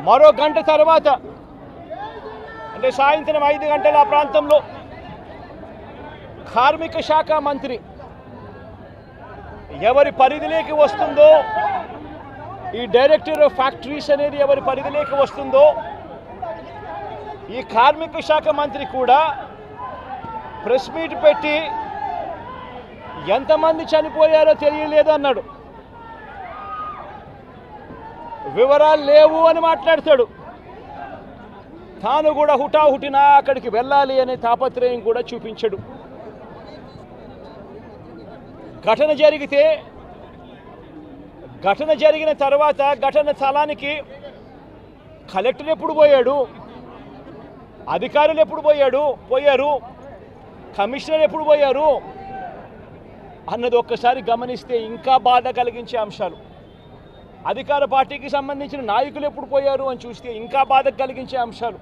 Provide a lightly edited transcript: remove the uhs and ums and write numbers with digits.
మరో గంట తర్వాత అంటే సాయంత్రం 5 గంటల ఆ ప్రాంతంలో కార్మిక శాఖ మంత్రి ఎవరి పరిధిలోకి వస్తుందో, ఈ డైరెక్టర్ ఆఫ్ ఫ్యాక్టరీస్ అనేది ఎవరి పరిధిలోకి వస్తుందో, ఈ కార్మిక శాఖ మంత్రి కూడా ప్రెస్ మీట్ పెట్టి ఎంతమంది చనిపోయారో తెలియలేదు అన్నాడు. వివరాలు లేవు అని మాట్లాడతాడు. తాను కూడా హుటాహుటిన అక్కడికి వెళ్ళాలి అనే తాపత్రయం కూడా చూపించడు. ఘటన జరిగిన తర్వాత ఘటన స్థలానికి కలెక్టర్ ఎప్పుడు పోయాడు, అధికారులు ఎప్పుడు పోయారు, కమిషనర్ ఎప్పుడు పోయారు అన్నది ఒక్కసారి గమనిస్తే ఇంకా బాధ కలిగించే అంశాలు. అధికార పార్టీకి సంబంధించిన నాయకులు ఎప్పుడు పోయారు అని చూస్తే ఇంకా బాధ కలిగించే అంశాలు.